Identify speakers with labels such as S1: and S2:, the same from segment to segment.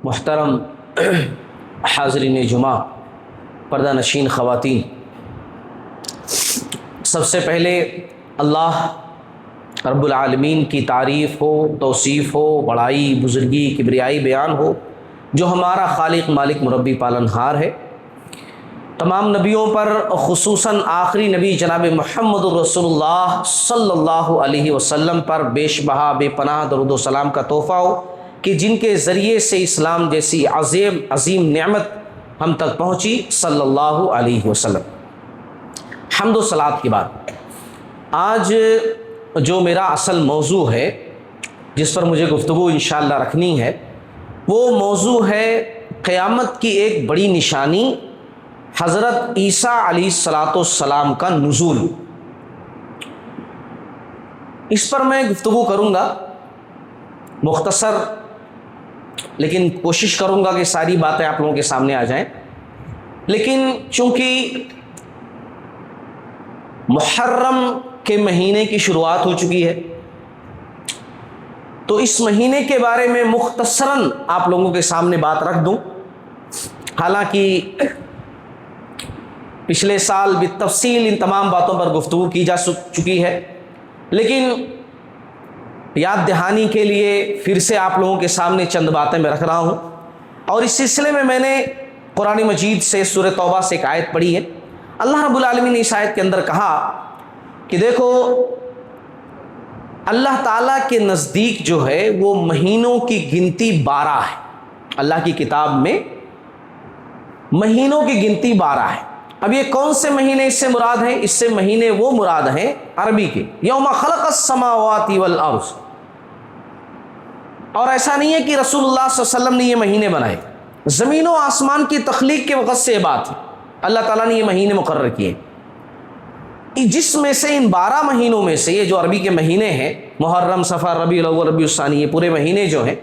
S1: محترم حاضرین جمعہ، پردہ نشین خواتین، سب سے پہلے اللہ رب العالمین کی تعریف ہو، توصیف ہو، بڑائی، بزرگی، کبریائی بیان ہو، جو ہمارا خالق، مالک، مربی، پالنہار ہے۔ تمام نبیوں پر خصوصاً آخری نبی جناب محمد الرسول اللہ صلی اللہ علیہ وسلم پر بیش بہا بے پناہ درود و سلام کا تحفہ ہو کہ جن کے ذریعے سے اسلام جیسی عظیم نعمت ہم تک پہنچی، صلی اللہ علیہ وسلم۔ حمد و صلات کی بات، آج جو میرا اصل موضوع ہے جس پر مجھے گفتگو انشاءاللہ رکھنی ہے، وہ موضوع ہے قیامت کی ایک بڑی نشانی، حضرت عیسیٰ علیہ السلام کا نزول۔ اس پر میں گفتگو کروں گا، مختصر، لیکن کوشش کروں گا کہ ساری باتیں آپ لوگوں کے سامنے آ جائیں۔ لیکن چونکہ محرم کے مہینے کی شروعات ہو چکی ہے، تو اس مہینے کے بارے میں مختصراً آپ لوگوں کے سامنے بات رکھ دوں۔ حالانکہ پچھلے سال بالتفصیل ان تمام باتوں پر گفتگو کی جا چکی ہے، لیکن یاد دہانی کے لیے پھر سے آپ لوگوں کے سامنے چند باتیں میں رکھ رہا ہوں۔ اور اس سلسلے میں نے قرآن مجید سے سورہ توبہ سے ایک آیت پڑھی ہے۔ اللہ رب العالمین نے اس آیت کے اندر کہا کہ دیکھو، اللہ تعالیٰ کے نزدیک جو ہے وہ مہینوں کی گنتی 12 ہے۔ اللہ کی کتاب میں مہینوں کی گنتی 12 ہے۔ اب یہ کون سے مہینے اس سے مراد ہیں؟ اس سے مہینے وہ مراد ہیں عربی کے، یوم خلق السماوات والارض۔ اور ایسا نہیں ہے کہ رسول اللہ صلی اللہ علیہ وسلم نے یہ مہینے بنائے، زمین و آسمان کی تخلیق کے وقت سے یہ بات ہے، اللہ تعالیٰ نے یہ مہینے مقرر کیے، جس میں سے ان 12 مہینوں میں سے یہ جو عربی کے مہینے ہیں، محرم، صفر، ربیع الاول، ربیع الثانی، یہ پورے مہینے جو ہیں،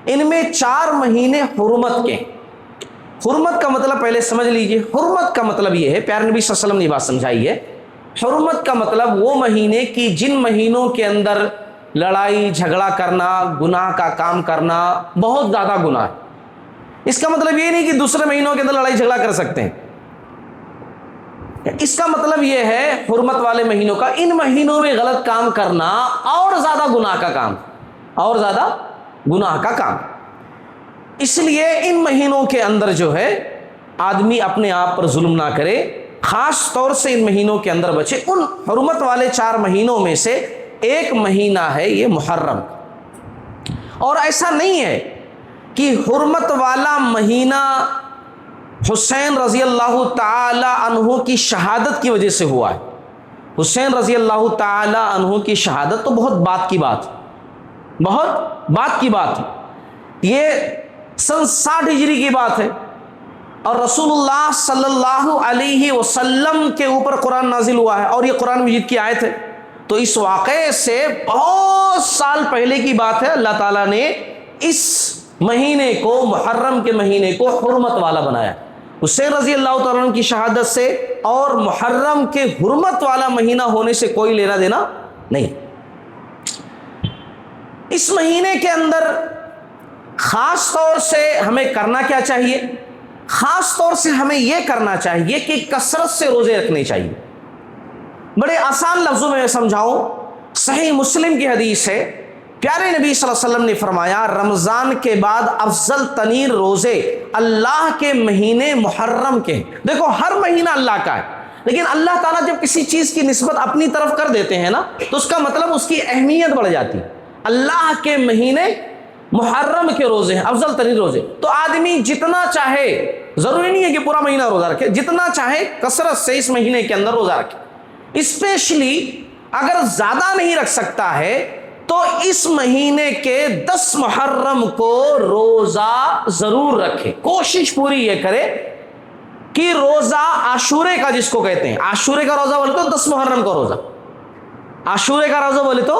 S1: ان میں 4 مہینے حرمت کے۔ حرمت کا مطلب پہلے سمجھ لیجئے، حرمت کا مطلب یہ ہے، پیارے نبی صلی اللہ علیہ وسلم نے یہ بات سمجھائی ہے، حرمت کا مطلب وہ مہینے کی جن مہینوں کے اندر لڑائی جھگڑا کرنا، گناہ کا کام کرنا بہت زیادہ گناہ ہے۔ اس کا مطلب یہ نہیں کہ دوسرے مہینوں کے اندر لڑائی جھگڑا کر سکتے ہیں، اس کا مطلب یہ ہے حرمت والے مہینوں کا، ان مہینوں میں غلط کام کرنا اور زیادہ گناہ کا کام، اور زیادہ گناہ کا کام۔ اس لیے ان مہینوں کے اندر جو ہے آدمی اپنے آپ پر ظلم نہ کرے، خاص طور سے ان مہینوں کے اندر بچے۔ ان حرمت والے 4 مہینوں میں سے ایک مہینہ ہے یہ محرم، اور ایسا نہیں ہے کہ حرمت والا مہینہ حسین رضی اللہ تعالی عنہ کی شہادت کی وجہ سے ہوا ہے۔ حسین رضی اللہ تعالی عنہ کی شہادت تو بہت بات کی بات، بہت بات کی بات ہے، یہ سن 60 ہجری کی بات ہے، اور رسول اللہ صلی اللہ علیہ وسلم کے اوپر قرآن نازل ہوا ہے، اور یہ قرآن مجید کی آیت ہے۔ تو اس واقعے سے بہت سال پہلے کی بات ہے، اللہ تعالیٰ نے اس مہینے کو، محرم کے مہینے کو حرمت والا بنایا۔ حسین رضی اللہ تعالیٰ عنہ کی شہادت سے اور محرم کے حرمت والا مہینہ ہونے سے کوئی لینا دینا نہیں۔ اس مہینے کے اندر خاص طور سے ہمیں کرنا کیا چاہیے؟ خاص طور سے ہمیں یہ کرنا چاہیے کہ کثرت سے روزے رکھنے چاہیے۔ بڑے آسان لفظوں میں سمجھاؤں، صحیح مسلم کی حدیث ہے، پیارے نبی صلی اللہ علیہ وسلم نے فرمایا، رمضان کے بعد افضل ترین روزے اللہ کے مہینے محرم کے ہیں۔ دیکھو، ہر مہینہ اللہ کا ہے، لیکن اللہ تعالیٰ جب کسی چیز کی نسبت اپنی طرف کر دیتے ہیں نا، تو اس کا مطلب اس کی اہمیت بڑھ جاتی ہے۔ اللہ کے مہینے محرم کے روزے ہیں، افضل ترین روزے۔ تو آدمی جتنا چاہے، ضروری نہیں ہے کہ پورا مہینہ روزہ رکھے، جتنا چاہے کثرت سے اس مہینے کے اندر روزہ رکھے۔ اسپیشلی اگر زیادہ نہیں رکھ سکتا ہے تو اس مہینے کے 10 محرم کو روزہ ضرور رکھے۔ کوشش پوری یہ کرے کہ روزہ عاشورے کا، جس کو کہتے ہیں عاشورے کا روزہ بولے تو 10 محرم کا روزہ، عاشورے کا روزہ بولے تو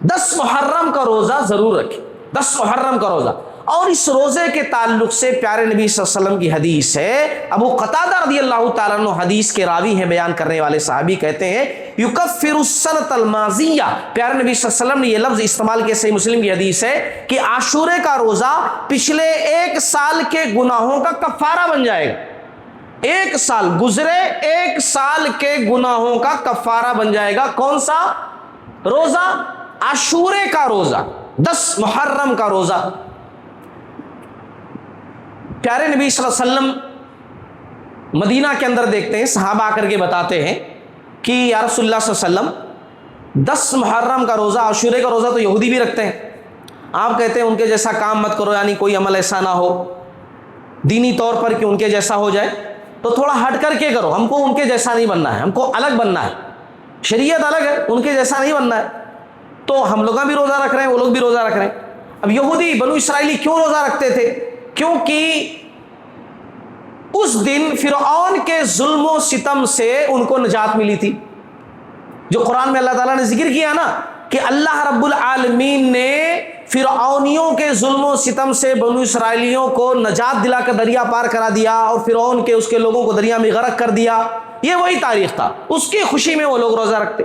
S1: 10 محرم کا روزہ ضرور رکھے، 10 محرم کا روزہ۔ اور اس روزے کے تعلق سے پیارے نبی صلی اللہ علیہ وسلم کی حدیث ہے، ابو قتادہ رضی اللہ تعالیٰ عنہ حدیث کے راوی ہیں، بیان کرنے والے صحابی کہتے ہیں یکفر السنۃ الماضیہ، پیارے نبی صلی اللہ علیہ وسلم نے یہ لفظ استعمال کیا، صحیح مسلم کی حدیث ہے کہ عاشورے کا روزہ پچھلے 1 سال کے گناہوں کا کفارہ بن جائے گا. 1 سال گزرے، 1 سال کے گناہوں کا کفارہ بن جائے گا. کون سا روزہ؟ عاشورے کا روزہ، 10 محرم کا روزہ. پیارے نبی صلی اللہ علیہ وسلم مدینہ کے اندر دیکھتے ہیں، صحابہ آ کر کے بتاتے ہیں کہ یا رسول اللہ صلی اللہ علیہ وسلم 10 محرم کا روزہ، عاشورے کا روزہ تو یہودی بھی رکھتے ہیں، آپ کہتے ہیں ان کے جیسا کام مت کرو، یعنی کوئی عمل ایسا نہ ہو دینی طور پر کہ ان کے جیسا ہو جائے، تو تھوڑا ہٹ کر کے کرو، ہم کو ان کے جیسا نہیں بننا ہے، ہم کو الگ بننا ہے، شریعت الگ ہے، ان کے جیسا نہیں بننا ہے. تو ہم لوگ بھی روزہ رکھ رہے ہیں، وہ لوگ بھی روزہ رکھ رہے ہیں. اب یہودی بنو اسرائیلی کیوں روزہ رکھتے تھے؟ کیونکہ اس دن فرعون کے ظلم و ستم سے ان کو نجات ملی تھی، جو قرآن میں اللہ تعالیٰ نے ذکر کیا نا کہ اللہ رب العالمین نے فرعونیوں کے ظلم و ستم سے بنو اسرائیلیوں کو نجات دلا کر دریا پار کرا دیا، اور فرعون کے اس کے لوگوں کو دریا میں غرق کر دیا. یہ وہی تاریخ تھا، اس کی خوشی میں وہ لوگ روزہ رکھتے.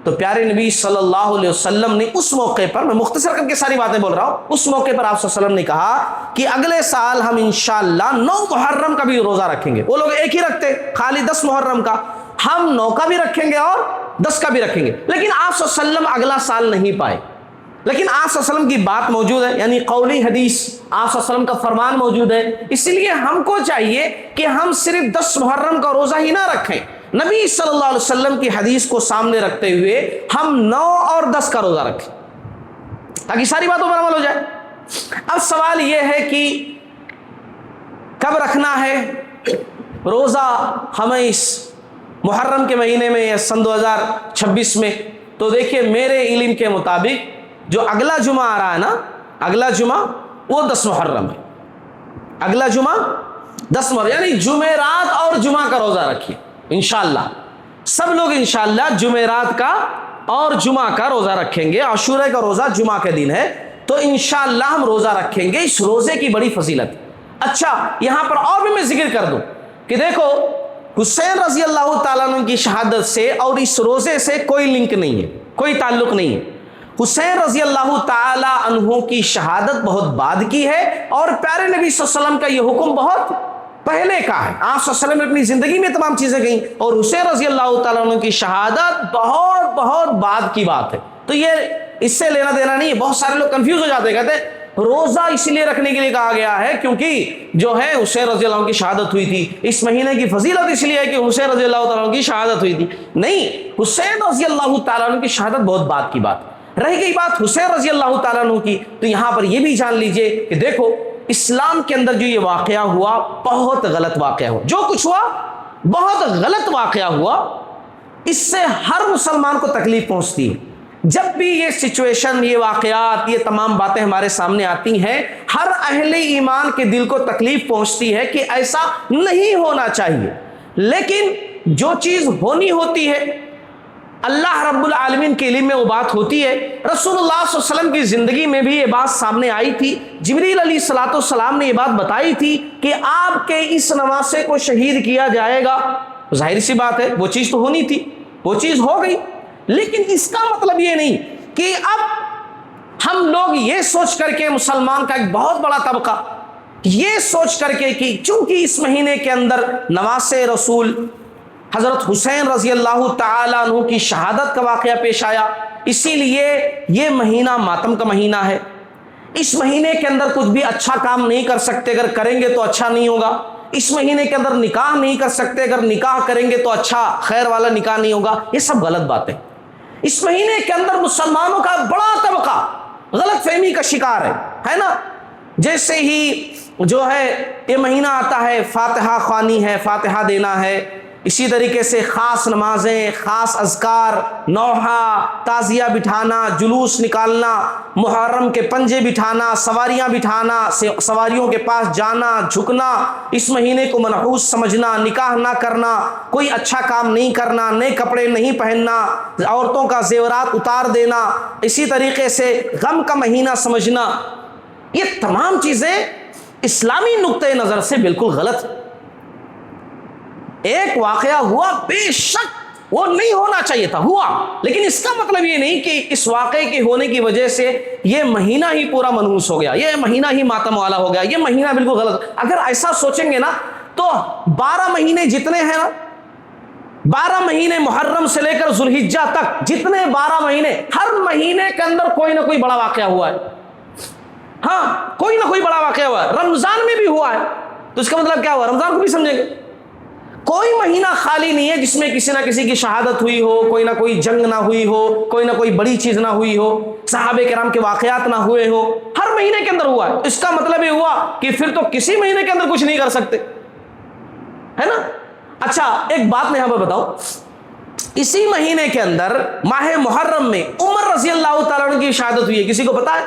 S1: تو پیارے نبی صلی اللہ علیہ وسلم نے اس موقع پر، میں مختصر کر کے ساری باتیں بول رہا ہوں، اس موقع پر آپ صلی اللہ علیہ وسلم نے کہا کہ اگلے سال ہم انشاءاللہ 9 محرم کا بھی روزہ رکھیں گے. وہ لوگ ایک ہی رکھتے خالی 10 محرم کا، ہم 9 کا بھی رکھیں گے اور 10 کا بھی رکھیں گے. لیکن آپ صلی اللہ علیہ وسلم اگلا سال نہیں پائے، لیکن آپ صلی اللہ علیہ وسلم کی بات موجود ہے، یعنی قولی حدیث، آپ صلی اللہ علیہ وسلم کا فرمان موجود ہے. اس لیے ہم کو چاہیے کہ ہم صرف 10 محرم کا روزہ ہی نہ رکھیں، نبی صلی اللہ علیہ وسلم کی حدیث کو سامنے رکھتے ہوئے ہم 9 اور 10 کا روزہ رکھیں تاکہ ساری باتوں پر عمل ہو جائے. اب سوال یہ ہے کہ کب رکھنا ہے روزہ ہمیں اس محرم کے مہینے میں یا سن 2026 میں؟ تو دیکھیے میرے علم کے مطابق جو اگلا جمعہ آ رہا ہے نا، اگلا جمعہ وہ 10 محرم ہے. اگلا جمعہ 10 محرم، یعنی جمعرات اور جمعہ کا روزہ رکھیے انشاءاللہ. سب لوگ انشاءاللہ جمعرات کا اور جمعہ کا روزہ رکھیں گے. عاشورہ کا روزہ جمعہ کے دن ہے، تو انشاءاللہ ہم روزہ رکھیں گے. اس روزے کی بڑی فضیلت. اچھا یہاں پر اور بھی میں ذکر کر دوں کہ دیکھو حسین رضی اللہ تعالیٰ عنہ کی شہادت سے اور اس روزے سے کوئی لنک نہیں ہے، کوئی تعلق نہیں ہے. حسین رضی اللہ تعالیٰ عنہ کی شہادت بہت بعد کی ہے، اور پیارے نبی صلی اللہ علیہ وسلم کا یہ حکم بہت پہلے کا ہے. آپ صلی اللہ علیہ وسلم نے اپنی زندگی میں تمام چیزیں کہیں، اور حسین رضی اللہ تعالیٰ عنہ کی شہادت بہت بہت بعد کی بات ہے. تو یہ اس سے لینا دینا نہیں ہے. بہت سارے لوگ کنفیوز ہو جاتے ہیں، کہتے ہیں روزہ اس لیے رکھنے کے لیے کہا گیا ہے کیونکہ جو ہے حسین رضی اللہ عنہ کی شہادت ہوئی تھی. اس مہینے کی فضیلت اس لیے ہے کہ حسین رضی اللہ تعالیٰ عنہ کی شہادت ہوئی تھی. نہیں، حسین رضی اللہ تعالیٰ عنہ کی شہادت بہت بعد کی بات. رہ گئی بات حسین رضی اللہ تعالیٰ عنہ کی، تو یہاں پر یہ بھی جان لیجئے کہ دیکھو اسلام کے اندر جو یہ واقعہ ہوا بہت غلط واقعہ ہوا. جو کچھ ہوا بہت غلط واقعہ ہوا. اس سے ہر مسلمان کو تکلیف پہنچتی ہے. جب بھی یہ سچویشن، یہ واقعات، یہ تمام باتیں ہمارے سامنے آتی ہیں، ہر اہل ایمان کے دل کو تکلیف پہنچتی ہے کہ ایسا نہیں ہونا چاہیے. لیکن جو چیز ہونی ہوتی ہے اللہ رب العالمین کے علم میں وہ بات ہوتی ہے. رسول اللہ صلی اللہ علیہ وسلم کی زندگی میں بھی یہ بات سامنے آئی تھی. جبریل علیہ الصلوۃ والسلام نے یہ بات بتائی تھی کہ آپ کے اس نواسے کو شہید کیا جائے گا. ظاہر سی بات ہے وہ چیز تو ہونی تھی، وہ چیز ہو گئی. لیکن اس کا مطلب یہ نہیں کہ اب ہم لوگ یہ سوچ کر کے، مسلمان کا ایک بہت بڑا طبقہ یہ سوچ کر کے کہ چونکہ اس مہینے کے اندر نواسے رسول حضرت حسین رضی اللہ تعالیٰ عنہ کی شہادت کا واقعہ پیش آیا، اسی لیے یہ مہینہ ماتم کا مہینہ ہے. اس مہینے کے اندر کچھ بھی اچھا کام نہیں کر سکتے، اگر کریں گے تو اچھا نہیں ہوگا. اس مہینے کے اندر نکاح نہیں کر سکتے، اگر نکاح کریں گے تو اچھا خیر والا نکاح نہیں ہوگا. یہ سب غلط باتیں. اس مہینے کے اندر مسلمانوں کا بڑا طبقہ غلط فہمی کا شکار ہے نا. جیسے ہی جو ہے یہ مہینہ آتا ہے فاتحہ خوانی ہے، فاتحہ دینا ہے. اسی طریقے سے خاص نمازیں، خاص اذکار، نوحہ، تعزیہ بٹھانا، جلوس نکالنا، محرم کے پنجے بٹھانا، سواریاں بٹھانا، سواریوں کے پاس جانا، جھکنا، اس مہینے کو منحوس سمجھنا، نکاح نہ کرنا، کوئی اچھا کام نہیں کرنا، نئے کپڑے نہیں پہننا، عورتوں کا زیورات اتار دینا، اسی طریقے سے غم کا مہینہ سمجھنا. یہ تمام چیزیں اسلامی نقطۂ نظر سے بالکل غلط. ایک واقعہ ہوا، بے شک وہ نہیں ہونا چاہیے تھا، ہوا، لیکن اس کا مطلب یہ نہیں کہ اس واقعے کے ہونے کی وجہ سے یہ مہینہ ہی پورا منحوس ہو گیا، یہ مہینہ ہی ماتم والا ہو گیا، یہ مہینہ بالکل غلط۔ اگر ایسا سوچیں گے نا تو 12 مہینے جتنے ہیں نا، 12 مہینے محرم سے لے کر ذوالحجہ تک جتنے 12 مہینے، ہر مہینے کے اندر کوئی نہ کوئی بڑا واقعہ ہوا ہے، ہاں کوئی نہ کوئی بڑا واقعہ ہوا ہے، رمضان میں بھی ہوا ہے، تو اس کا مطلب کیا ہوا، رمضان کو بھی سمجھیں گے۔ کوئی مہینہ خالی نہیں ہے جس میں کسی نہ کسی کی شہادت ہوئی ہو، کوئی نہ کوئی جنگ نہ ہوئی ہو، کوئی نہ کوئی بڑی چیز نہ ہوئی ہو، صحابہ کرام کے واقعات نہ ہوئے ہو، ہر مہینے کے اندر ہوا ہے۔ اس کا مطلب یہ ہوا کہ پھر تو کسی مہینے کے اندر کچھ نہیں کر سکتے، ہے نا۔ اچھا ایک بات میں یہاں پہ بتاؤں، اسی مہینے کے اندر ماہ محرم میں عمر رضی اللہ تعالیٰ عنہ کی شہادت ہوئی ہے، کسی کو پتا ہے؟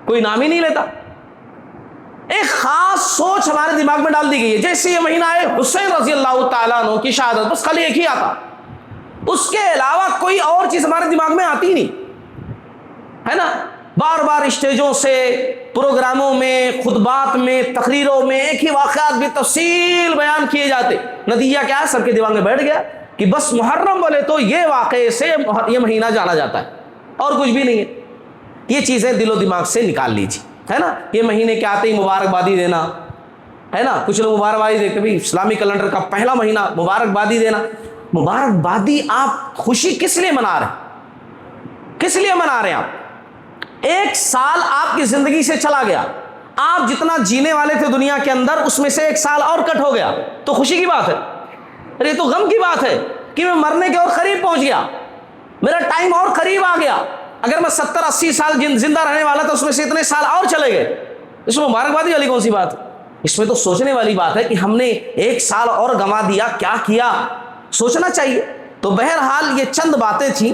S1: کوئی نام ہی نہیں لیتا۔ ایک خاص سوچ ہمارے دماغ میں ڈال دی گئی ہے، جیسے یہ مہینہ ہے حسین رضی اللہ تعالیٰ عنہ کی شہادت، بس خالی ایک ہی آتا، اس کے علاوہ کوئی اور چیز ہمارے دماغ میں آتی نہیں، ہے نا۔ بار بار اسٹیجوں سے، پروگراموں میں، خطبات میں، تقریروں میں ایک ہی واقعات بھی تفصیل بیان کیے جاتے، نتیجہ کیا ہے، سب کے دماغ میں بیٹھ گیا کہ بس محرم بولے تو یہ واقعے سے یہ مہینہ جانا جاتا ہے، اور کچھ بھی نہیں ہے۔ یہ چیزیں دل و دماغ سے نکال لیجیے، ہے نا۔ یہ مہینے کے آتے ہی مبارکبادی دینا، ہے نا، کچھ لوگ مبارکبادی دیتے بھی اسلامی کیلنڈر کا پہلا مہینہ مبارکبادی دینا۔ مبارکبادی آپ خوشی کس لیے منا رہے ہیں؟ کس لیے منا رہے ہیں آپ؟ ایک سال آپ کی زندگی سے چلا گیا، آپ جتنا جینے والے تھے دنیا کے اندر اس میں سے ایک سال اور کٹ ہو گیا، تو خوشی کی بات ہے؟ ارے تو غم کی بات ہے کہ میں مرنے کے اور قریب پہنچ گیا، میرا ٹائم اور قریب آ گیا۔ اگر میں 70-80 سال زندہ رہنے والا تھا، اس میں سے اتنے سال اور چلے گئے، اس میں مبارکبادی والی کون سی بات ہے؟ اس میں تو سوچنے والی بات ہے کہ ہم نے ایک سال اور گنوا دیا، کیا کیا، سوچنا چاہیے۔ تو بہرحال یہ چند باتیں تھیں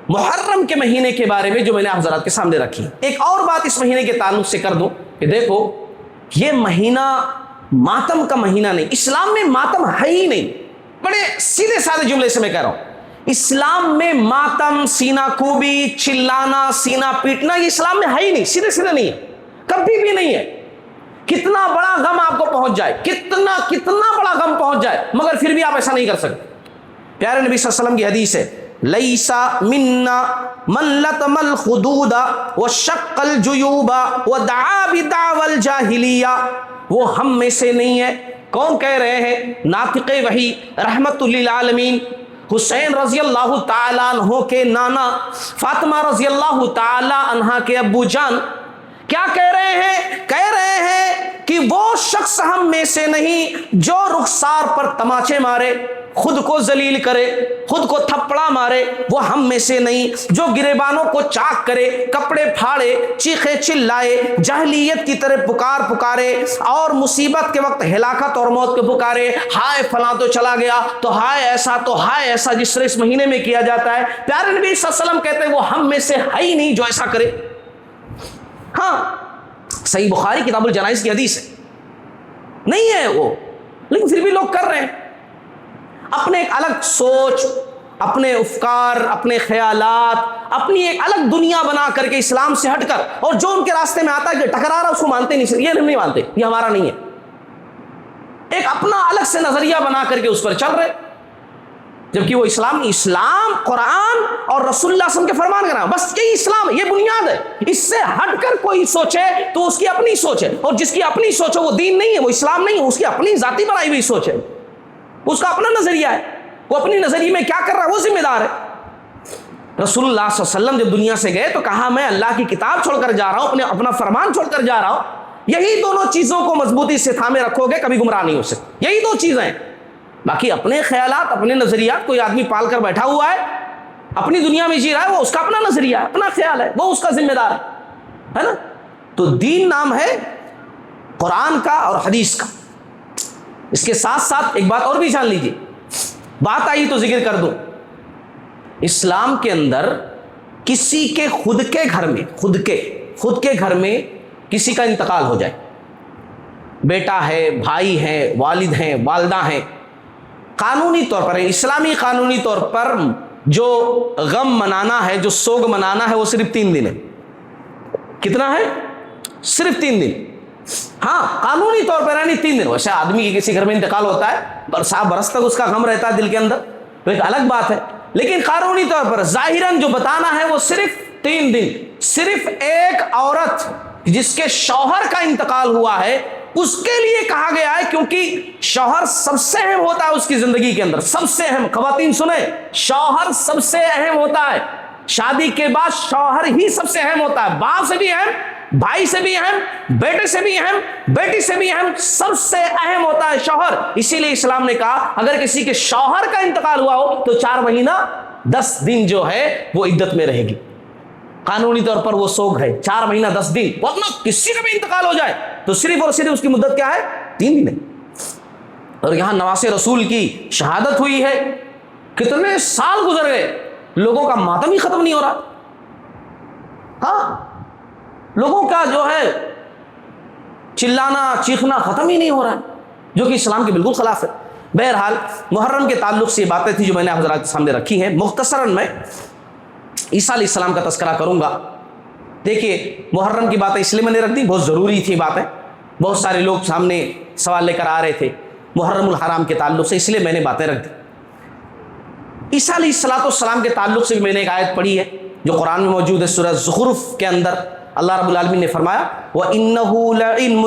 S1: محرم کے مہینے کے بارے میں جو میں نے آپ حضرات کے سامنے رکھی۔ ایک اور بات اس مہینے کے تعلق سے کر دوں کہ دیکھو یہ مہینہ ماتم کا مہینہ نہیں، اسلام میں ماتم ہے ہی نہیں۔ بڑے سیدھے سادے جملے سے میں کہہ رہا ہوں، اسلام میں ماتم، سینہ کوبی، چلانا، سینہ پیٹنا، یہ اسلام میں ہے ہی نہیں، سیدھے سیدھے نہیں ہے، کبھی بھی نہیں ہے۔ کتنا بڑا غم آپ کو پہنچ جائے، کتنا بڑا غم پہنچ جائے، مگر پھر بھی آپ ایسا نہیں کر سکتے۔ پیارے نبی صلی اللہ علیہ وسلم کی حدیث ہے، لیسا منا من لطم الخدود وشق الجیوب ودعا بدعوى الجاہلیہ، وہ ہم میں سے نہیں ہے۔ کون کہہ رہے ہیں؟ ناطق وحی رحمت للعالمین حسین رضی اللہ تعالیٰ عنہ کے نانا، فاطمہ رضی اللہ تعالیٰ عنہ کے ابو جان۔ کیا کہہ رہے ہیں؟ کہہ رہے ہیں کہ وہ شخص ہم میں سے نہیں جو رخسار پر تماچے مارے، خود کو ذلیل کرے، خود کو تھپڑا مارے، وہ ہم میں سے نہیں۔ جو گریبانوں کو چاک کرے، کپڑے پھاڑے، چیخے چلائے، جاہلیت کی طرح پکارے اور مصیبت کے وقت ہلاکت اور موت کو پکارے، ہائے فلاں تو چلا گیا، تو ہائے ایسا جس طرح اس مہینے میں کیا جاتا ہے۔ پیارے نبی صلی اللہ علیہ وسلم کہتے ہیں وہ ہم میں سے ہے ہی نہیں جو ایسا کرے۔ ہاں صحیح بخاری کتاب الجنائز کی حدیث ہے، نہیں ہے وہ، لیکن پھر بھی لوگ کر رہے ہیں۔ اپنے ایک الگ سوچ، اپنے افکار، اپنے خیالات، اپنی ایک الگ دنیا بنا کر کے اسلام سے ہٹ کر، اور جو ان کے راستے میں آتا ہے کہ ٹکرا رہا اس کو مانتے نہیں، یہ نہیں مانتے، یہ ہمارا نہیں ہے، ایک اپنا الگ سے نظریہ بنا کر کے اس پر چل رہے، جبکہ وہ اسلام قرآن اور رسول اللہ صلی اللہ علیہ وسلم کے فرمان کا نام، بس یہی اسلام ہے، یہ بنیاد ہے۔ اس سے ہٹ کر کوئی سوچے تو اس کی اپنی سوچ ہے، اور جس کی اپنی سوچ ہے وہ دین نہیں ہے، وہ اسلام نہیں ہے، اس کی اپنی ذاتی بنائی ہوئی سوچ ہے، اس کا اپنا نظریہ ہے، وہ اپنی نظریے میں کیا کر رہا ہے وہ ذمہ دار ہے۔ رسول اللہ صلی اللہ علیہ وسلم جب دنیا سے گئے تو کہا میں اللہ کی کتاب چھوڑ کر جا رہا ہوں، اپنا فرمان چھوڑ کر جا رہا ہوں، یہی دونوں چیزوں کو مضبوطی سے تھامے رکھو گے کبھی گمراہ نہیں ہو سکتے، یہی دو چیزیں ہیں۔ باقی اپنے خیالات، اپنے نظریات، کوئی آدمی پال کر بیٹھا ہوا ہے، اپنی دنیا میں جی رہا ہے، وہ اس کا اپنا نظریہ ہے، اپنا خیال ہے، وہ اس کا ذمہ دار ہے نا۔ تو دین نام ہے قرآن کا اور حدیث کا۔ اس کے ساتھ ساتھ ایک بات اور بھی جان لیجیے، بات آئی تو ذکر کر دوں، اسلام کے اندر کسی کے خود کے گھر میں کسی کا انتقال ہو جائے، بیٹا ہے، بھائی ہے، والد ہیں، والدہ ہیں، قانونی طور پر، اسلامی قانونی طور پر جو غم منانا ہے، جو سوگ منانا ہے، وہ صرف 3 دن ہے۔ کتنا ہے؟ صرف 3 دن۔ ہاں قانونی طور پر یعنی 3 دن۔ ویسے آدمی کے کسی گھر میں انتقال ہوتا ہے، برس تک اس کا غم رہتا ہے دل کے اندر، تو ایک الگ بات ہے، لیکن قانونی طور پر ظاہراً جو بتانا ہے وہ صرف 3 دن، صرف ایک عورت جس کے شوہر کا انتقال ہوا ہے اس کے لیے کہا گیا ہے، کیونکہ شوہر سب سے اہم ہوتا ہے اس کی زندگی کے اندر، سب سے اہم۔ خواتین سنیں، شوہر سب سے اہم ہوتا ہے، شادی کے بعد شوہر ہی سب سے اہم ہوتا ہے، باپ سے بھی اہم، بھائی سے بھی اہم، بیٹے سے بھی اہم، بیٹی سے بھی اہم، سب سے اہم ہوتا ہے شوہر۔ اسی لیے اسلام نے کہا اگر کسی کے شوہر کا انتقال ہوا ہو تو 4 مہینہ 10 دن جو ہے وہ عدت میں رہے گی، قانونی طور پر وہ سوگ ہے 4 مہینہ 10 دن، ورنہ کسی کا بھی انتقال ہو جائے تو صرف اور صرف اس کی مدت کیا ہے؟ 3 دن ہے۔ اور یہاں نواسے رسول کی شہادت ہوئی ہے، کتنے سال گزر گئے، لوگوں کا ماتم ہی ختم نہیں ہو رہا، ہاں لوگوں کا جو ہے چلانا چیخنا ختم ہی نہیں ہو رہا، جو کہ اسلام کے بالکل خلاف ہے۔ بہرحال محرم کے تعلق سے یہ باتیں تھی جو میں نے حضرات کے سامنے رکھی ہیں۔ مختصراً میں عیسیٰ علیہ السلام کا تذکرہ کروں گا۔ دیکھیے محرم کی باتیں اس لیے میں نے رکھ دی، بہت ضروری تھی باتیں، بہت سارے لوگ سامنے سوال لے کر آ رہے تھے محرم الحرام کے تعلق سے، اس لیے میں نے باتیں رکھ دی۔ عیسیٰ علیہ السلام کے تعلق سے بھی میں نے ایک آیت پڑھی ہے جو قرآن میں موجود ہے، سورہ زخرف کے اندر اللہ رب العالمین نے فرمایا وَإِنَّهُ لَعِلْمٌ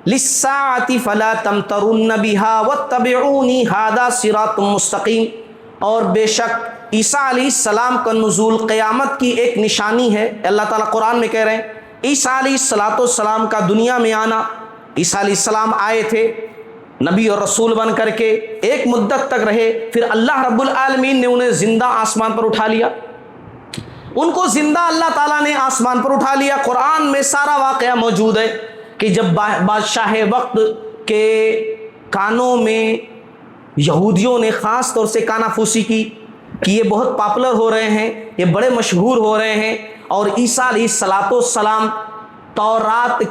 S1: لِلسَّاعَةِ فَلَا تَمْتَرُنَّ بِهَا وَاتَّبِعُونِي هَذَا صِرَاطٌ مُسْتَقِيمٌ، اور بے شک عیسیٰ علیہ السلام کا نزول قیامت کی ایک نشانی ہے۔ اللہ تعالیٰ قرآن میں کہہ رہے ہیں عیسیٰ علیہ السلام کا دنیا میں آنا، عیسیٰ علیہ السلام آئے تھے نبی اور رسول بن کر کے، ایک مدت تک رہے، پھر اللہ رب العالمین نے انہیں زندہ آسمان پر اٹھا لیا، ان کو زندہ اللہ تعالیٰ نے آسمان پر اٹھا لیا۔ قرآن میں سارا واقعہ موجود ہے کہ جب بادشاہ وقت کے کانوں میں یہودیوں نے خاص طور سے کانافوسی کی کہ یہ بہت پاپولر ہو رہے ہیں، یہ بڑے مشہور ہو رہے ہیں، اور عیسیٰ علیہ السلام تورات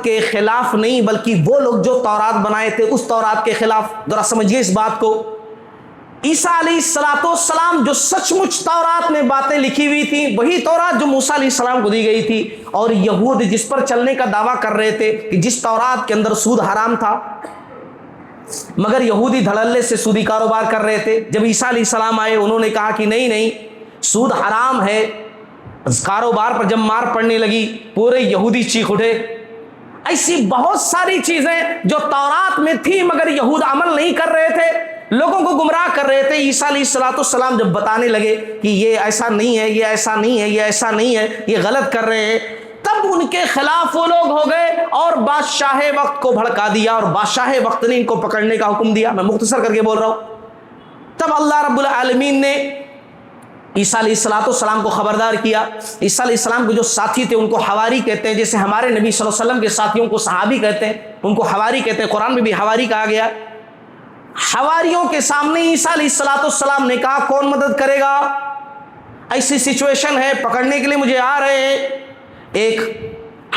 S1: کے خلاف نہیں بلکہ وہ لوگ جو تورات بنائے تھے اس تورات کے خلاف۔ ذرا سمجھیے اس بات کو، عیسیٰ علیہ السلام جو سچ مچ تورات میں باتیں لکھی ہوئی تھیں وہی تورات جو موسیٰ علیہ السلام کو دی گئی تھی، اور یہود جس پر چلنے کا دعویٰ کر رہے تھے کہ جس تورات کے اندر سود حرام تھا، مگر یہودی دھڑلے سے سودی کاروبار کر رہے تھے۔ جب عیسیٰ علیہ السلام آئے انہوں نے کہا کہ نہیں سود حرام ہے، کاروبار پر جب مار پڑنے لگی پورے یہودی چیخ اٹھے۔ ایسی بہت ساری چیزیں جو تورات میں تھی مگر یہود عمل نہیں کر رہے تھے، لوگوں کو گمراہ کر رہے تھے۔ عیسیٰ علیہ السلام جب بتانے لگے کہ یہ ایسا نہیں ہے، یہ ایسا نہیں ہے، یہ ایسا نہیں ہے، یہ غلط کر رہے ہیں، تب ان کے خلاف وہ لوگ ہو گئے اور بادشاہ وقت کو بھڑکا دیا، اور بادشاہ وقت نے ان کو پکڑنے کا حکم دیا۔ میں مختصر کر کے بول رہا ہوں۔ تب اللہ رب العالمین نے عیسیٰ علیہ السلام کو خبردار کیا۔ عیسیٰ علیہ السلام کے جو ساتھی تھے ان کو حواری کہتے ہیں، جیسے ہمارے نبی صلی اللہ علیہ وسلم کے ساتھیوں کو صحابی کہتے ہیں، ان کو حواری کہتے ہیں، قرآن میں بھی حواری کہا گیا۔ حواریوں کے سامنے عیسیٰ علیہ السلام نے کہا کون مدد کرے گا، ایسی سچویشن ہے، پکڑنے کے لیے مجھے آ رہے ہیں۔ ایک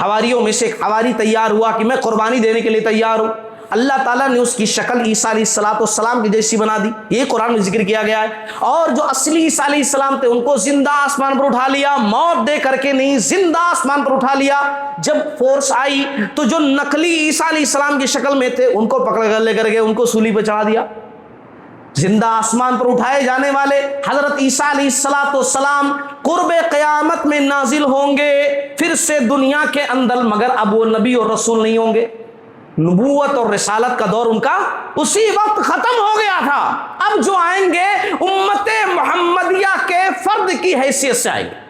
S1: حواریوں میں سے ایک حواری تیار ہوا کہ میں قربانی دینے کے لیے تیار ہوں۔ اللہ تعالیٰ نے اس کی شکل عیسیٰ علیہ السلام کی جیسی بنا دی، یہ قرآن میں ذکر کیا گیا ہے۔ اور جو اصلی عیسیٰ علیہ السلام تھے ان کو زندہ آسمان پر اٹھا لیا، موت دے کر کے نہیں، زندہ آسمان پر اٹھا لیا۔ جب فورس آئی تو جو نقلی عیسیٰ علیہ السلام کی شکل میں تھے ان کو پکڑ کر لے کر کے ان کو سولی پہ چڑھا دیا۔ زندہ آسمان پر اٹھائے جانے والے حضرت عیسیٰ علیہ السلام قرب قیامت میں نازل ہوں گے پھر سے دنیا کے اندر، مگر اب وہ نبی اور رسول نہیں ہوں گے۔ نبوت اور رسالت کا دور ان کا اسی وقت ختم ہو گیا تھا۔ اب جو آئیں گے امت محمدیہ کے فرد کی حیثیت سے آئیں گے،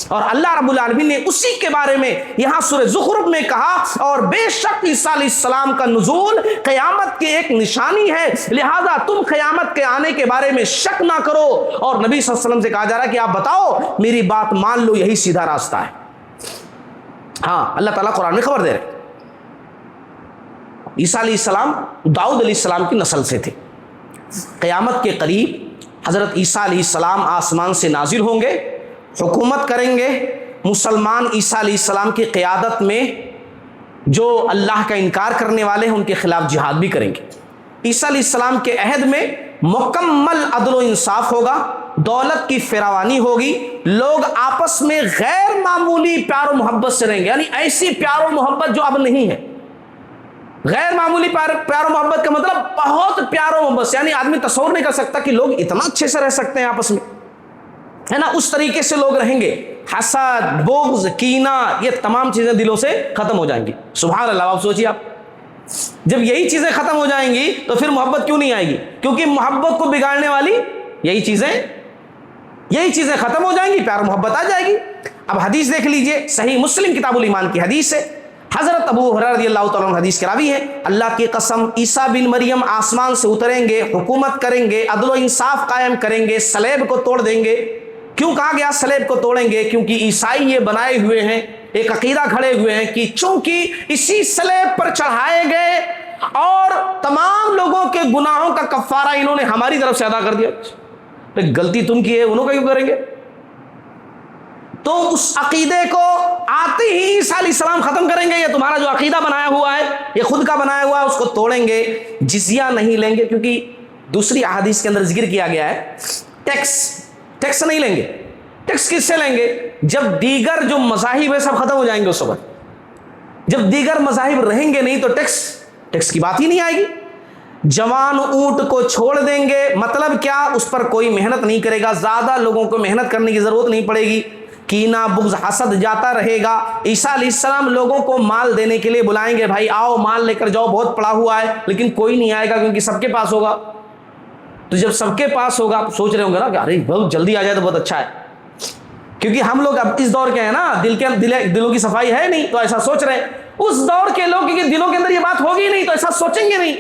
S1: اور اللہ رب العالمین نے اسی کے بارے میں یہاں سورہ زخرف میں کہا، اور بے شک عیسیٰ علیہ السلام کا نزول قیامت کی ایک نشانی ہے، لہذا تم قیامت کے آنے کے بارے میں شک نہ کرو۔ اور نبی صلی اللہ علیہ وسلم سے کہا جا رہا ہے کہ آپ بتاؤ، میری بات مان لو، یہی سیدھا راستہ ہے۔ ہاں اللہ تعالیٰ قرآن میں خبر دے رہے، عیسیٰ علیہ السلام داؤد علیہ السلام کی نسل سے تھے۔ قیامت کے قریب حضرت عیسیٰ علیہ السلام آسمان سے نازل ہوں گے، حکومت کریں گے، مسلمان عیسیٰ علیہ السلام کی قیادت میں جو اللہ کا انکار کرنے والے ہیں ان کے خلاف جہاد بھی کریں گے۔ عیسیٰ علیہ السلام کے عہد میں مکمل عدل و انصاف ہوگا، دولت کی فراوانی ہوگی، لوگ آپس میں غیر معمولی پیار و محبت سے رہیں گے، یعنی ایسی پیار و محبت جو اب نہیں ہے۔ غیر معمولی پیار و محبت کا مطلب بہت پیار و محبت سے، یعنی آدمی تصور نہیں کر سکتا کہ لوگ اتنا اچھے سے رہ سکتے ہیں آپس میں، ہے نا، اس طریقے سے لوگ رہیں گے۔ حسد، بغض، کینہ، یہ تمام چیزیں دلوں سے ختم ہو جائیں گی۔ سبحان اللہ، آپ سوچیے، آپ جب یہی چیزیں ختم ہو جائیں گی تو پھر محبت کیوں نہیں آئے گی؟ کیونکہ محبت کو بگاڑنے والی یہی چیزیں ختم ہو جائیں گی، پیار و محبت آ جائے گی۔ اب حدیث دیکھ لیجئے، صحیح مسلم کتاب الایمان کی حدیث ہے، حضرت ابو ہریرہ رضی اللہ تعالیٰ عنہ حدیث کے راوی ہیں، اللہ کی قسم عیسیٰ بن مریم آسمان سے اتریں گے، حکومت کریں گے، عدل و انصاف قائم کریں گے، صلیب کو توڑ دیں گے۔ کیوں کہا گیا صلیب کو توڑیں گے؟ کیونکہ عیسائی یہ بنائے ہوئے ہیں، ایک عقیدہ کھڑے ہوئے ہیں کہ چونکہ اسی صلیب پر چڑھائے گئے اور تمام لوگوں کے گناہوں کا کفارہ انہوں نے ہماری طرف سے ادا کر دیا، غلطی تم کی ہے، انہوں کا کیوں کریں گے؟ تو اس عقیدے کو آتے ہی عیسیٰ علیہ السلام ختم کریں گے۔ یہ تمہارا جو عقیدہ بنایا ہوا ہے، یہ خود کا بنایا ہوا ہے، اس کو توڑیں گے، جزیہ نہیں لیں گے، کیونکہ دوسری احادیث کے اندر ذکر کیا گیا ہے ٹیکس نہیں لیں گے۔ ٹیکس کس سے لیں گے؟ جب دیگر جو مذاہب ہے سب ختم ہو جائیں گے، اس وقت جب دیگر مذاہب رہیں گے نہیں تو ٹیکس کی بات ہی نہیں آئے گی۔ جوان اونٹ کو چھوڑ دیں گے، مطلب کیا؟ اس پر کوئی محنت نہیں کرے گا، زیادہ لوگوں کو محنت کرنے کی ضرورت نہیں پڑے گی، کینہ بغض حسد جاتا رہے گا۔ عیسیٰ علیہ السلام لوگوں کو مال دینے کے لیے بلائیں گے، بھائی آؤ مال لے کر جاؤ، بہت پڑا ہوا ہے، لیکن کوئی نہیں آئے گا کیونکہ سب کے پاس ہوگا۔ تو جب سب کے پاس ہوگا، آپ سوچ رہے ہوں گے نا کہ ارے بہت جلدی آ جائے تو بہت اچھا ہے، کیونکہ ہم لوگ اب اس دور کے ہیں نا، دلوں کی صفائی ہے نہیں، تو ایسا سوچ رہے ہیں۔ اس دور کے لوگ کیونکہ دلوں کے اندر یہ بات ہوگی نہیں تو ایسا سوچیں گے نہیں۔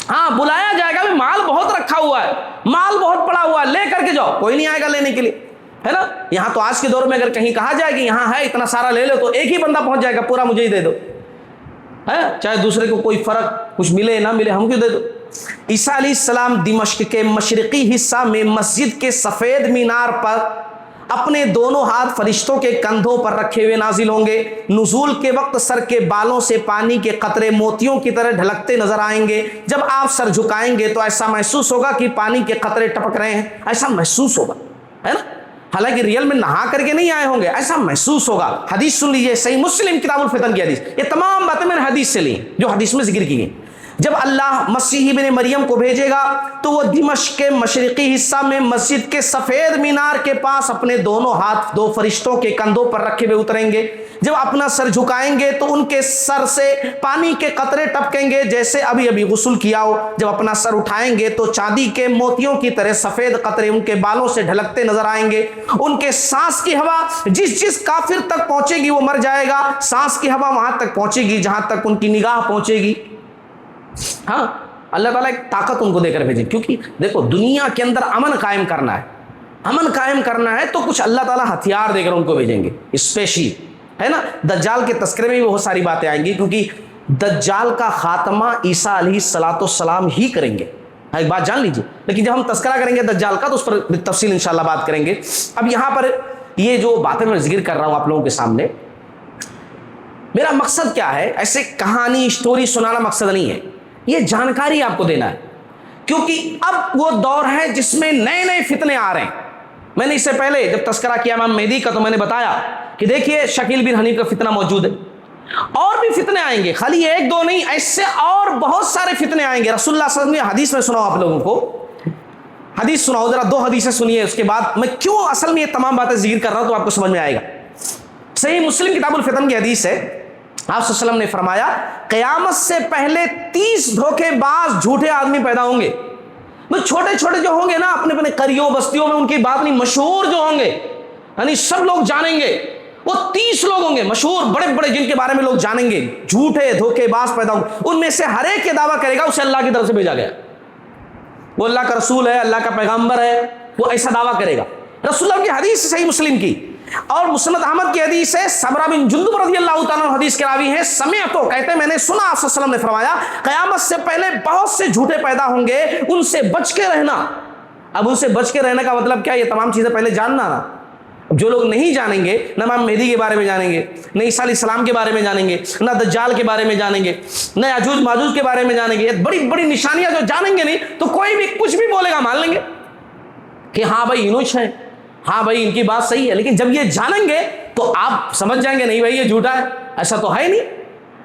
S1: ہاں بلایا جائے گا، مال بہت رکھا ہوا ہے، مال بہت پڑا ہوا ہے، لے کر کے جاؤ، کوئی نہیں آئے گا لینے کے لیے، ہے نا۔ یہاں تو آج کے دور میں اگر کہیں کہا جائے کہ یہاں ہے اتنا سارا لے لو تو ایک ہی بندہ پہنچ جائے گا، پورا مجھے ہی دے دو، ہے، چاہے دوسرے کو کوئی فرق کچھ ملے نہ ملے، ہم کیوں دے دو۔ عیسیٰ علیہ السلام دمشق کے مشرقی حصہ میں مسجد کے سفید مینار پر اپنے دونوں ہاتھ فرشتوں کے کندھوں پر رکھے ہوئے نازل ہوں گے۔ نزول کے وقت سر کے بالوں سے پانی کے قطرے موتیوں کی طرح ڈھلکتے نظر آئیں گے۔ جب آپ سر جھکائیں گے تو ایسا محسوس ہوگا کہ پانی کے قطرے ٹپک رہے ہیں، ایسا محسوس ہوگا، ہے نا، حالانکہ ریئل میں نہا کر کے نہیں آئے ہوں گے، ایسا محسوس ہوگا۔ حدیث سن لیجیے، صحیح مسلم کتاب الفتن کی حدیث، یہ تمام باتیں میں نے حدیث سے لی جو حدیث میں ذکر کی گئی۔ جب اللہ مسیح ابن مریم کو بھیجے گا تو وہ دمشق کے مشرقی حصہ میں مسجد کے سفید مینار کے پاس اپنے دونوں ہاتھ دو فرشتوں کے کندھوں پر رکھے ہوئے اتریں گے۔ جب اپنا سر جھکائیں گے تو ان کے سر سے پانی کے قطرے ٹپکیں گے جیسے ابھی ابھی غسل کیا ہو۔ جب اپنا سر اٹھائیں گے تو چاندی کے موتیوں کی طرح سفید قطرے ان کے بالوں سے ڈھلکتے نظر آئیں گے۔ ان کے سانس کی ہوا جس کافر تک پہنچے گی وہ مر جائے گا، سانس کی ہوا وہاں تک پہنچے گی جہاں تک ان کی نگاہ پہنچے گی۔ ہاں، اللہ تعالیٰ ایک طاقت ان کو دے کر بھیجے، کیونکہ دیکھو دنیا کے اندر امن قائم کرنا ہے تو کچھ اللہ تعالیٰ ہتھیار دے کر ان کو بھیجیں گے اسپیشلی، ہے نا۔ دجال کے تذکرے میں بھی بہت ساری باتیں آئیں گی، کیونکہ دجال کا خاتمہ عیسیٰ علیہ السلام ہی کریں گے، ایک بات جان لیجیے۔ لیکن جب ہم تذکرہ کریں گے دجال کا تو اس پر تفصیل انشاءاللہ بات کریں گے۔ اب یہاں پر یہ جو باتیں میں ذکر کر رہا ہوں آپ لوگوں کے سامنے، میرا مقصد کیا ہے؟ ایسے کہانی اسٹوری سنانا مقصد نہیں ہے، یہ جانکاری آپ کو دینا ہے، کیونکہ اب وہ دور ہے جس میں نئے نئے فتنے آ رہے ہیں۔ میں نے اس سے پہلے جب تذکرہ کیا امام مہدی کا تو میں نے بتایا کہ دیکھیے شکیل بن حنیف کا فتنہ موجود ہے، اور بھی فتنے آئیں گے، خالی ایک دو نہیں، ایسے اور بہت سارے فتنے آئیں گے۔ رسول اللہ صلی اللہ علیہ وسلم حدیث میں سناؤ آپ لوگوں کو، حدیث سناؤ ذرا، 2 حدیثیں سنیے، اس کے بعد میں کیوں اصل میں یہ تمام باتیں ذکر کر رہا ہوں تو آپ کو سمجھ میں آئے گا۔ صحیح مسلم کتاب الفتن کی حدیث ہے، آپ صلی اللہ علیہ وسلم نے فرمایا قیامت سے پہلے 30 دھوکے باز جھوٹے آدمی پیدا ہوں گے۔ وہ چھوٹے چھوٹے جو ہوں گے نا، اپنے اپنے قریوں بستیوں میں ان کی بات نہیں، مشہور جو ہوں گے، یعنی سب لوگ جانیں گے، وہ 30 لوگ ہوں گے مشہور بڑے بڑے جن کے بارے میں لوگ جانیں گے، جھوٹے دھوکے باز پیدا ہوں گے۔ ان میں سے ہر ایک یہ دعویٰ کرے گا اسے اللہ کی طرف سے بھیجا گیا، وہ اللہ کا رسول ہے، اللہ کا پیغمبر ہے، وہ ایسا دعویٰ کرے گا۔ رسول اللہ کی حدیث صحیح مسلم کی، اور مسند احمد کی حدیث ہے، سمرہ بن جندب رضی اللہ تعالیٰ عنہ حدیث کے راوی ہیں، سمعتو کہتے ہیں میں نے سنا، آپ صلی اللہ علیہ وسلم نے فرمایا قیامت سے پہلے بہت سے جھوٹے پیدا ہوں گے، ان سے بچ کے رہنا۔ اب ان سے بچ کے رہنے کا مطلب کیا؟ یہ تمام چیزیں پہلے جاننا نا۔ جو لوگ نہیں جانیں گے، نہ امام مہدی کے بارے میں جانیں گے، نہ عیسیٰ علیہ السلام کے بارے میں جانیں گے، نہ دجال کے بارے میں جانیں گے، نہ یاجوج ماجوج کے بارے میں جانیں گے، یہ بڑی بڑی نشانیاں جو جانیں گے نہیں تو کوئی بھی کچھ بھی بولے گا مان لیں گے کہ ہاں بھائی انوچ ہیں، ہاں بھائی ان کی بات صحیح ہے۔ لیکن جب یہ جانیں گے تو آپ سمجھ جائیں گے نہیں بھائی یہ جھوٹا ہے، ایسا تو ہے نہیں،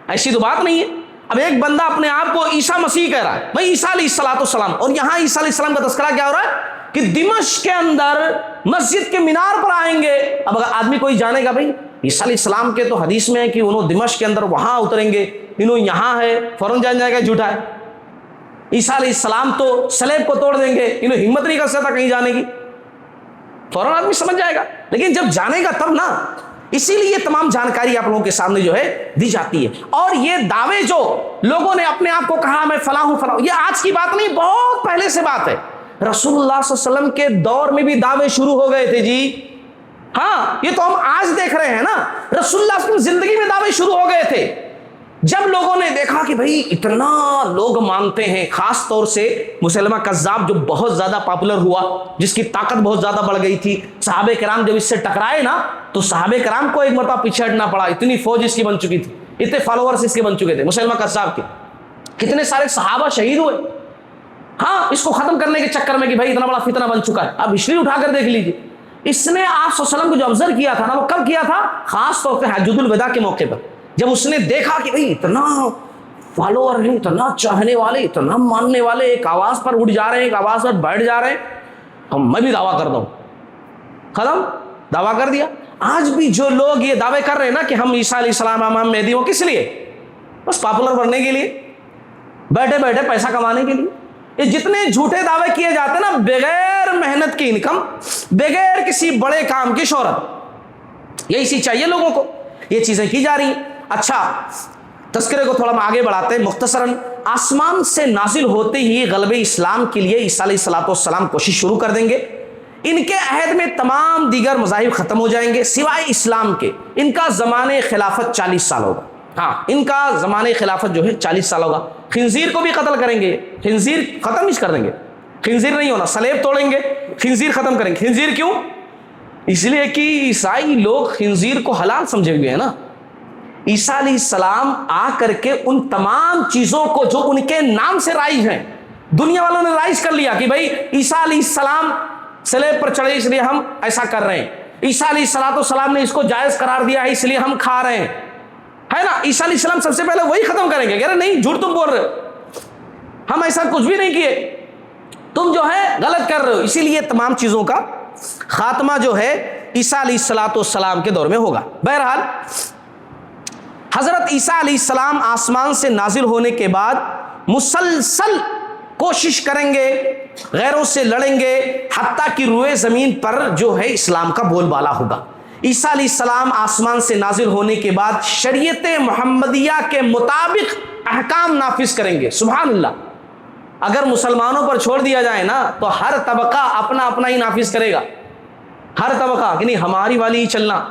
S1: ایسی تو بات نہیں ہے۔ اب ایک بندہ اپنے آپ کو عیسیٰ مسیح کہہ رہا ہے، میں عیسیٰ علیہ السلام، اور یہاں عیسیٰ علیہ السلام کا تذکرہ کیا ہو رہا ہے کہ دمشق کے اندر مسجد کے مینار پر آئیں گے۔ اب اگر آدمی کوئی جانے گا بھائی عیسیٰ علیہ السلام کے تو حدیث میں ہے کہ انہوں دمشق کے اندر وہاں اتریں گے، انہوں یہاں ہے، فوراً جان جائے گا جھوٹا ہے۔ عیسیٰ علیہ السلام تو صلیب کو توڑ دیں گے، انہوں ہمت نہیں کر سکتا کہیں جانے کی، فوراً آدمی سمجھ جائے گا، لیکن جب جانے گا تب نا۔ اسی لیے یہ تمام جانکاری آپ لوگوں کے سامنے جو ہے دی جاتی ہے۔ اور یہ دعوے جو لوگوں نے اپنے آپ کو کہا میں فلاں ہوں فلاں، یہ آج کی بات نہیں، بہت پہلے سے بات ہے۔ رسول اللہ صلی اللہ علیہ وسلم کے دور میں بھی دعوے شروع ہو گئے تھے جی، ہاں یہ تو ہم آج دیکھ رہے ہیں نا، رسول اللہ صلی اللہ علیہ وسلم زندگی میں دعوے شروع ہو گئے تھے۔ جب لوگوں نے دیکھا کہ بھائی اتنا لوگ مانتے ہیں، خاص طور سے مسلمہ کذاب جو بہت زیادہ پاپولر ہوا، جس کی طاقت بہت زیادہ بڑھ گئی تھی، صحابہ کرام جب اس سے ٹکرائے نا تو صحابہ کرام کو ایک مرتبہ پیچھے ہٹنا پڑا، اتنی فوج اس کی بن چکی تھی، اتنے فالوورز اس کے بن چکے تھے مسلمہ کذاب کے، کتنے سارے صحابہ شہید ہوئے، ہاں اس کو ختم کرنے کے چکر میں کہ بھائی اتنا بڑا فتنہ بن چکا ہے۔ اب ہسٹری اٹھا کر دیکھ لیجیے، اس نے آپ صلی اللہ علیہ وسلم کو جو آبزرو کیا تھا نا وہ کب کیا تھا؟ خاص طور پہ حجۃ الوداع کے موقع پر، جب اس نے دیکھا کہ بھئی اتنا فالوور ہیں، اتنا چاہنے والے، اتنا ماننے والے، ایک آواز پر اٹھ جا رہے ہیں، ایک آواز پر بیٹھ جا رہے ہیں، اب میں بھی دعویٰ کرتا ہوں، ختم، دعویٰ کر دیا۔ آج بھی جو لوگ یہ دعوے کر رہے ہیں نا کہ ہم عیسیٰ علیہ السلام ہم مہدی ہوں، کس لیے؟ بس پاپولر بننے کے لیے، بیٹھے بیٹھے پیسہ کمانے کے لیے۔ یہ جتنے جھوٹے دعوے کیے جاتے ہیں نا، بغیر محنت کی انکم، بغیر کسی بڑے کام کی شہرت، یہی چیز چاہیے لوگوں کو، یہ چیزیں کی جا رہی ہیں۔ اچھا تذکرے کو تھوڑا ہم آگے بڑھاتے ہیں مختصراً۔ آسمان سے نازل ہوتے ہی غلبہ اسلام کے لیے عیسیٰ علیہ السلام کوشش شروع کر دیں گے۔ ان کے عہد میں تمام دیگر مذاہب ختم ہو جائیں گے سوائے اسلام کے۔ ان کا زمانے خلافت 40 سال ہوگا، ہاں ان کا زمانے خلافت جو ہے 40 سال ہوگا۔ خنزیر کو بھی قتل کریں گے، خنزیر ختم ہی کر دیں گے، خنزیر نہیں ہونا، صلیب توڑیں گے، خنزیر ختم کریں گے۔ خنزیر کیوں؟ اس لیے کہ عیسائی لوگ خنزیر کو حلال سمجھے ہوئے ہیں نا۔ عیسیٰ علیہ السلام آ کر کے ان تمام چیزوں کو جو ان کے نام سے رائج ہیں، دنیا والوں نے رائج کر لیا کہ بھائی عیسیٰ علیہ السلام صلیب پر چڑھے اس لیے ہم ایسا کر رہے ہیں، عیسیٰ علیہ السلام نے اس کو جائز قرار دیا ہے اس لیے ہم کھا رہے ہیں، ہے نا۔ عیسیٰ علیہ السلام سب سے پہلے وہی ختم کریں گے، کہہ رہے نہیں جھوٹ تم بول رہے ہو، ہم ایسا کچھ بھی نہیں کیے، تم جو ہے غلط کر رہے ہو۔ اسی لیے تمام چیزوں کا خاتمہ جو ہے عیسیٰ علیہ السلام کے دور میں ہوگا۔ بہرحال حضرت عیسیٰ علیہ السلام آسمان سے نازل ہونے کے بعد مسلسل کوشش کریں گے، غیروں سے لڑیں گے، حتیٰ کہ روئے زمین پر جو ہے اسلام کا بول بالا ہوگا۔ عیسیٰ علیہ السلام آسمان سے نازل ہونے کے بعد شریعت محمدیہ کے مطابق احکام نافذ کریں گے۔ سبحان اللہ، اگر مسلمانوں پر چھوڑ دیا جائے نا تو ہر طبقہ اپنا اپنا ہی نافذ کرے گا، ہر طبقہ کہ نہیں ہماری والی ہی چلنا۔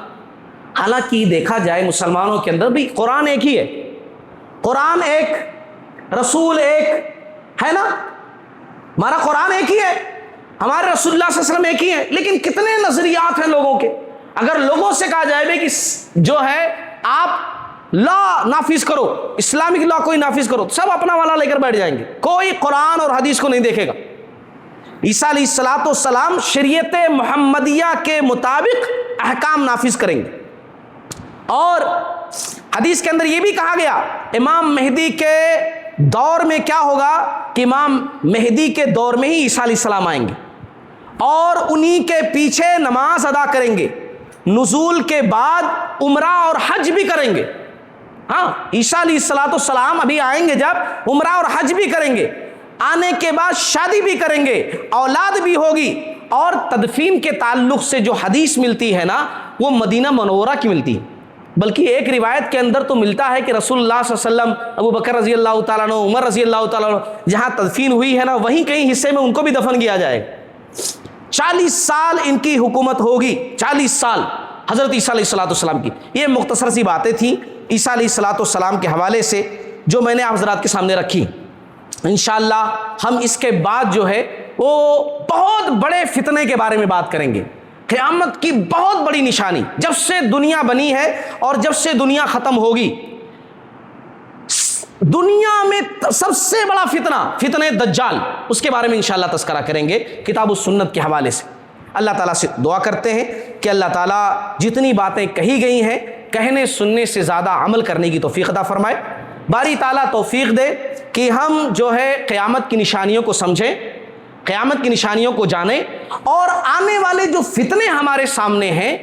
S1: حالانکہ دیکھا جائے مسلمانوں کے اندر بھی قرآن ایک ہی ہے، قرآن ایک، رسول ایک ہے نا، ہمارا قرآن ایک ہی ہے، ہمارے رسول اللہ صلی اللہ علیہ وسلم ایک ہی ہے، لیکن کتنے نظریات ہیں لوگوں کے۔ اگر لوگوں سے کہا جائے کہ جو ہے آپ لا نافذ کرو، اسلامک لا کوئی نافذ کرو، سب اپنا والا لے کر بیٹھ جائیں گے، کوئی قرآن اور حدیث کو نہیں دیکھے گا۔ عیسیٰ علیہ السلام شریعت محمدیہ کے مطابق احکام نافذ کریں گے۔ اور حدیث کے اندر یہ بھی کہا گیا امام مہدی کے دور میں کیا ہوگا کہ امام مہدی کے دور میں ہی عیسیٰ علیہ السلام آئیں گے اور انہی کے پیچھے نماز ادا کریں گے، نزول کے بعد عمرہ اور حج بھی کریں گے۔ ہاں عیسیٰ علیہ السلام ابھی آئیں گے جب عمرہ اور حج بھی کریں گے، آنے کے بعد شادی بھی کریں گے، اولاد بھی ہوگی، اور تدفین کے تعلق سے جو حدیث ملتی ہے نا وہ مدینہ منورہ کی ملتی ہے، بلکہ ایک روایت کے اندر تو ملتا ہے کہ رسول اللہ صلی اللہ علیہ وسلم، ابو بکر رضی اللہ تعالیٰ عنہ، عمر رضی اللہ تعالیٰ عنہ جہاں تدفین ہوئی ہے نا وہیں کہیں حصے میں ان کو بھی دفن کیا جائے گا۔ 40 سال ان کی حکومت ہوگی، 40 سال حضرت عیسیٰ علیہ السلام کی۔ یہ مختصر سی باتیں تھیں عیسیٰ علیہ السلام کے حوالے سے جو میں نے آپ حضرات کے سامنے رکھی۔ انشاءاللہ ہم اس کے بعد جو ہے وہ بہت بڑے فتنے کے بارے میں بات کریں گے، قیامت کی بہت بڑی نشانی جب سے دنیا بنی ہے اور جب سے دنیا ختم ہوگی، دنیا میں سب سے بڑا فتنہ دجال، اس کے بارے میں انشاءاللہ تذکرہ کریں گے کتاب و سنت کے حوالے سے۔ اللہ تعالیٰ سے دعا کرتے ہیں کہ اللہ تعالیٰ جتنی باتیں کہی گئی ہیں کہنے سننے سے زیادہ عمل کرنے کی توفیق عطا فرمائے۔ باری تعالیٰ توفیق دے کہ ہم جو ہے قیامت کی نشانیوں کو سمجھیں، قیامت کی نشانیوں کو جانیں، اور آنے والے جو فتنے ہمارے سامنے ہیں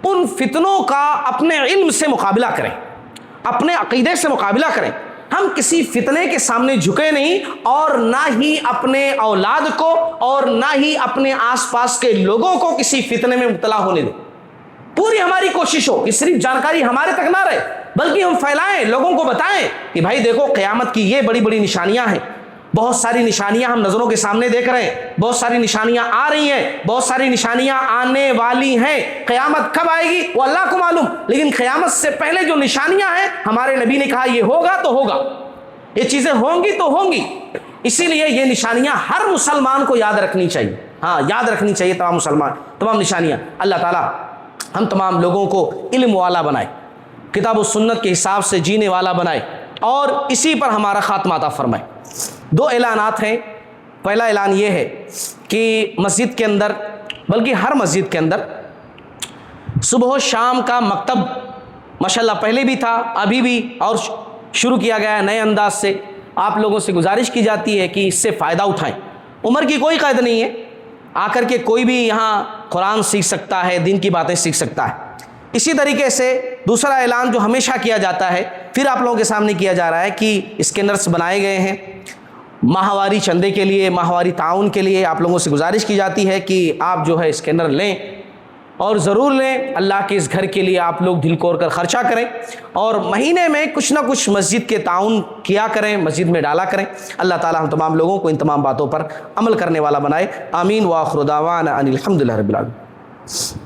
S1: ان فتنوں کا اپنے علم سے مقابلہ کریں، اپنے عقیدے سے مقابلہ کریں۔ ہم کسی فتنے کے سامنے جھکے نہیں، اور نہ ہی اپنے اولاد کو اور نہ ہی اپنے آس پاس کے لوگوں کو کسی فتنے میں مبتلا ہونے دیں۔ پوری ہماری کوشش ہو کہ صرف جانکاری ہمارے تک نہ رہے، بلکہ ہم پھیلائیں، لوگوں کو بتائیں کہ بھائی دیکھو قیامت کی یہ بڑی بڑی نشانیاں ہیں، بہت ساری نشانیاں ہم نظروں کے سامنے دیکھ رہے ہیں، بہت ساری نشانیاں آ رہی ہیں، بہت ساری نشانیاں آنے والی ہیں۔ قیامت کب آئے گی وہ اللہ کو معلوم، لیکن قیامت سے پہلے جو نشانیاں ہیں ہمارے نبی نے کہا یہ ہوگا تو ہوگا، یہ چیزیں ہوں گی تو ہوں گی۔ اسی لیے یہ نشانیاں ہر مسلمان کو یاد رکھنی چاہیے، ہاں یاد رکھنی چاہیے تمام نشانیاں۔ اللہ تعالیٰ ہم تمام لوگوں کو علم والا بنائے، کتاب و سنت کے حساب سے جینے والا بنائے، اور اسی پر ہمارا خاتمہ عطا فرمائے۔ 2 اعلانات ہیں۔ پہلا اعلان یہ ہے کہ مسجد کے اندر، بلکہ ہر مسجد کے اندر صبح و شام کا مکتب ماشاءاللہ پہلے بھی تھا، ابھی بھی، اور شروع کیا گیا ہے نئے انداز سے۔ آپ لوگوں سے گزارش کی جاتی ہے کہ اس سے فائدہ اٹھائیں۔ عمر کی کوئی قید نہیں ہے، آ کر کے کوئی بھی یہاں قرآن سیکھ سکتا ہے، دین کی باتیں سیکھ سکتا ہے۔ اسی طریقے سے دوسرا اعلان جو ہمیشہ کیا جاتا ہے، پھر آپ لوگوں کے سامنے کیا جا رہا ہے کہ اسکینرز بنائے گئے ہیں ماہواری چندے کے لیے، ماہواری تعاون کے لیے۔ آپ لوگوں سے گزارش کی جاتی ہے کہ آپ جو ہے اسکینر لیں، اور ضرور لیں۔ اللہ کے اس گھر کے لیے آپ لوگ دل کھول کر خرچہ کریں، اور مہینے میں کچھ نہ کچھ مسجد کے تعاون کیا کریں، مسجد میں ڈالا کریں۔ اللہ تعالیٰ ہم تمام لوگوں کو ان تمام باتوں پر عمل کرنے والا بنائے۔ آمین۔ وآخر دعوانا ان الحمد للہ رب العالمین۔